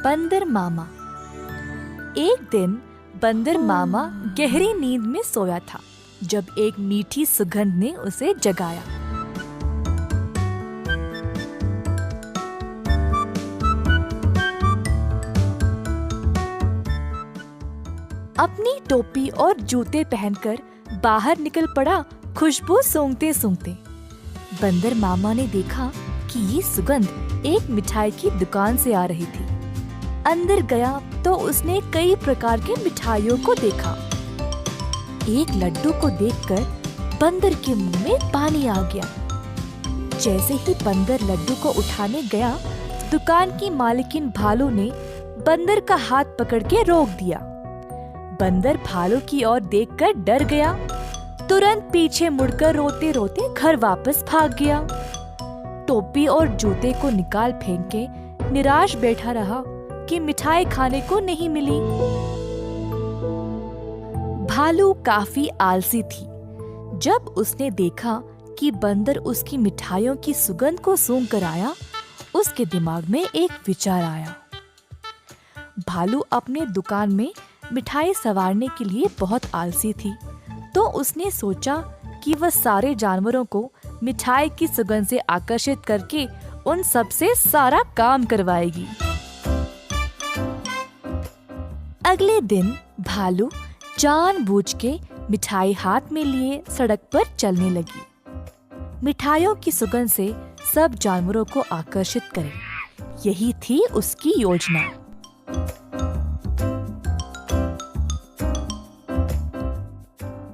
बंदर मामा। एक दिन बंदर मामा गहरी नींद में सोया था जब एक मीठी सुगंध ने उसे जगाया। अपनी टोपी और जूते पहनकर बाहर निकल पड़ा खुशबू सूंघते सूंघते। बंदर मामा ने देखा कि ये सुगंध एक मिठाई की दुकान से आ रही थी। अंदर गया तो उसने कई प्रकार के मिठाइयों को देखा। एक लड्डू को देखकर बंदर के मुंह में पानी आ गया। जैसे ही बंदर लड्डू को उठाने गया, दुकान की मालकिन भालू ने बंदर का हाथ पकड़ के रोक दिया। बंदर भालू की ओर देखकर डर गया, तुरंत पीछे मुड़कर रोते रोते घर वापस भाग गया। टोपी और जूते को निकाल फेंक के निराश बैठा रहा कि मिठाई खाने को नहीं मिली। भालू काफी आलसी थी। जब उसने देखा कि बंदर उसकी मिठाइयों की सुगंध को सूंघ कर आया, उसके दिमाग में एक विचार आया। भालू अपने दुकान में मिठाई संवारने के लिए बहुत आलसी थी, तो उसने सोचा कि वह सारे जानवरों को मिठाई की सुगंध से आकर्षित करके उन सब से सारा काम करवाएगी। अगले दिन भालू जानबूझ के मिठाई हाथ में लिए सड़क पर चलने लगी। मिठाइयों की सुगंध से सब जानवरों को आकर्षित करे, यही थी उसकी योजना।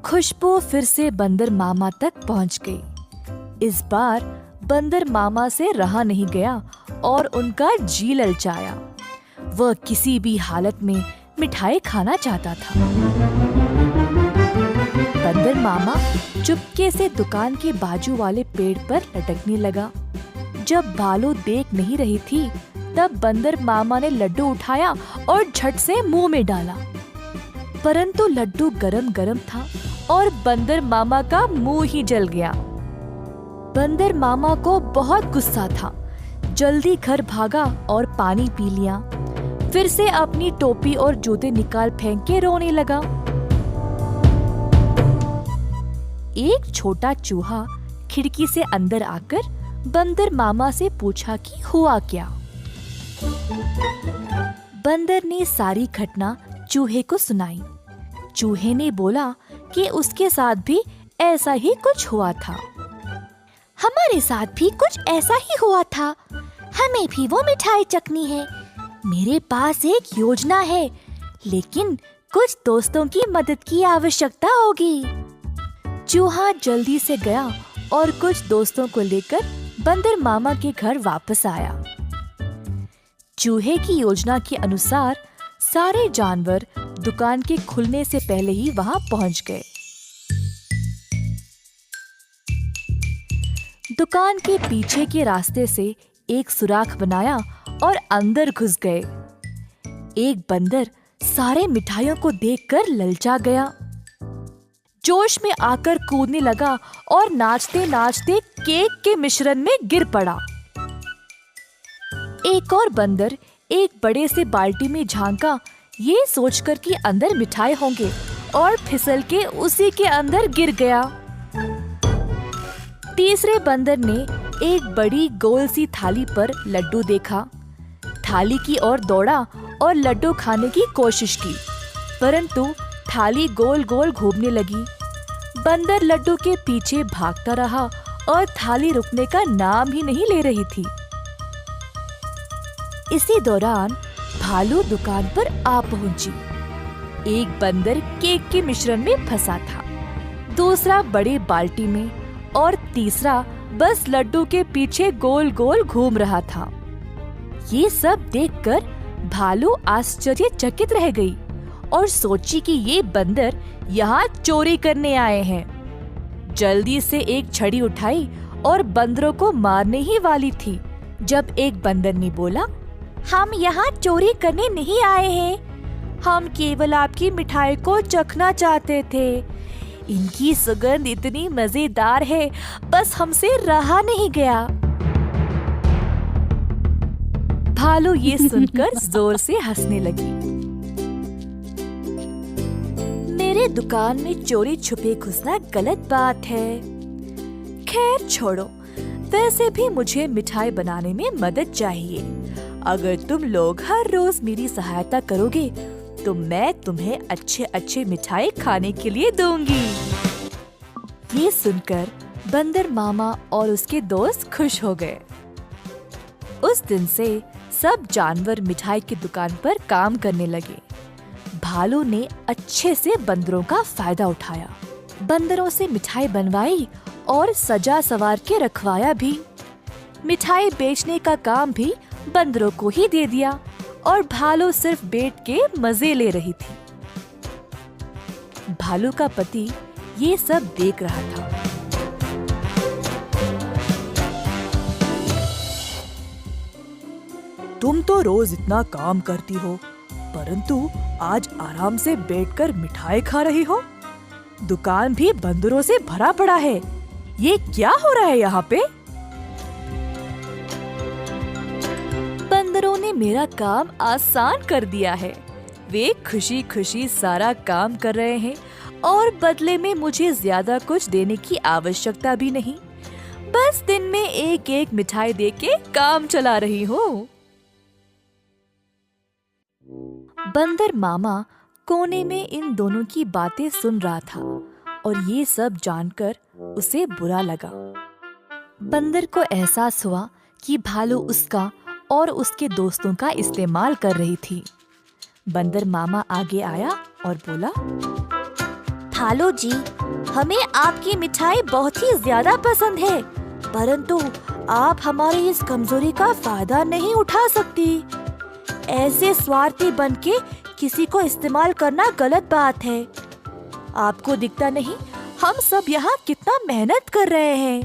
खुशबू फिर से बंदर मामा तक पहुंच गई। इस बार बंदर मामा से रहा नहीं गया और उनका जी ललचाया। वह किसी भी हालत में मिठाई खाना चाहता था। बंदर मामा चुपके से दुकान के बाजू वाले पेड़ पर लटकने लगा। जब भालू देख नहीं रही थी, तब बंदर मामा ने लड्डू उठाया और झट से मुंह में डाला। परंतु लड्डू गरम गरम था और बंदर मामा का मुंह ही जल गया। बंदर मामा को बहुत गुस्सा था। जल्दी घर भागा और पानी पी लिया। फिर से अपनी टोपी और जूते निकाल फेंक के रोने लगा। एक छोटा चूहा खिड़की से अंदर आकर बंदर मामा से पूछा कि हुआ क्या। बंदर ने सारी घटना चूहे को सुनाई। चूहे ने बोला कि उसके साथ भी ऐसा ही कुछ हुआ था। हमारे साथ भी कुछ ऐसा ही हुआ था। हमें भी वो मिठाई चखनी है। मेरे पास एक योजना है, लेकिन कुछ दोस्तों की मदद की आवश्यकता होगी। चूहा जल्दी से गया और कुछ दोस्तों को लेकर बंदर मामा के घर वापस आया। चूहे की योजना के अनुसार सारे जानवर दुकान के खुलने से पहले ही वहां पहुंच गए। दुकान के पीछे के रास्ते से एक सुराख बनाया और अंदर घुस गए। एक बंदर सारे मिठाइयों को देखकर ललचा गया। जोश में आकर कूदने लगा और नाचते नाचते केक के मिश्रण में गिर पड़ा। एक और बंदर एक बड़े से बाल्टी में झांका, ये सोचकर कि अंदर मिठाई होंगे, और फिसल के उसी के अंदर गिर गया। तीसरे बंदर ने एक बड़ी गोल सी थाली पर लड्डू देखा। थाली की ओर दौड़ा और लड्डू खाने की कोशिश की, परंतु थाली गोल गोल घूमने लगी। बंदर लड्डू के पीछे भागता रहा और थाली रुकने का नाम ही नहीं ले रही थी। इसी दौरान भालू दुकान पर आ पहुंची। एक बंदर केक के मिश्रण में फंसा था, दूसरा बड़े बाल्टी में और तीसरा बस लड्डू के पीछे गोल गोल घूम रहा था। ये सब देखकर भालू आश्चर्यचकित रह गई और सोची कि ये बंदर यहाँ चोरी करने आए हैं। जल्दी से एक छड़ी उठाई और बंदरों को मारने ही वाली थी, जब एक बंदर ने बोला, हम यहाँ चोरी करने नहीं आए हैं। हम केवल आपकी मिठाई को चखना चाहते थे। इनकी सुगंध इतनी मजेदार है, बस हमसे रहा नहीं गया। भालू ये सुनकर जोर से हंसने लगी। मेरे दुकान में चोरी छुपे घुसना गलत बात है। खैर छोड़ो, वैसे भी मुझे मिठाई बनाने में मदद चाहिए। अगर तुम लोग हर रोज मेरी सहायता करोगे तो मैं तुम्हें अच्छे अच्छे मिठाई खाने के लिए दूंगी। ये सुनकर बंदर मामा और उसके दोस्त खुश हो गए। उस दिन से सब जानवर मिठाई की दुकान पर काम करने लगे। भालू ने अच्छे से बंदरों का फायदा उठाया, बंदरों से मिठाई बनवाई और सजा सवार के रखवाया भी। मिठाई बेचने का काम भी बंदरों को ही दे दिया और भालू सिर्फ बैठ के मजे ले रही थी। भालू का पति ये सब देख रहा था। तुम तो रोज इतना काम करती हो, परंतु आज आराम से बैठकर मिठाई खा रही हो। दुकान भी बंदरों से भरा पड़ा है। ये क्या हो रहा है यहाँ पे? बंदरों ने मेरा काम आसान कर दिया है। वे खुशी खुशी सारा काम कर रहे हैं और बदले में मुझे ज्यादा कुछ देने की आवश्यकता भी नहीं। बस दिन में एक एक मिठाई देके काम चला रही हूँ। बंदर मामा कोने में इन दोनों की बातें सुन रहा था और ये सब जानकर उसे बुरा लगा। बंदर को एहसास हुआ कि भालू उसका और उसके दोस्तों का इस्तेमाल कर रही थी। बंदर मामा आगे आया और बोला, भालू जी, हमें आपकी मिठाई बहुत ही ज्यादा पसंद है, परंतु आप हमारी इस कमजोरी का फायदा नहीं उठा सकती। ऐसे स्वार्थी बनके किसी को इस्तेमाल करना गलत बात है। आपको दिखता नहीं हम सब यहाँ कितना मेहनत कर रहे हैं।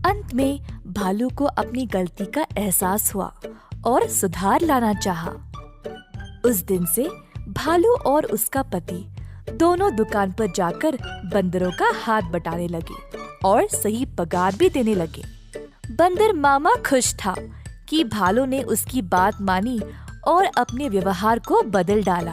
अंत में भालू को अपनी गलती का एहसास हुआ और सुधार लाना चाहा। उस दिन से भालू और उसका पति दोनों दुकान पर जाकर बंदरों का हाथ बटाने लगे और सही पगार भी देने लगे। बंदर मामा खुश था कि भालू ने उसकी बात मानी और अपने व्यवहार को बदल डाला।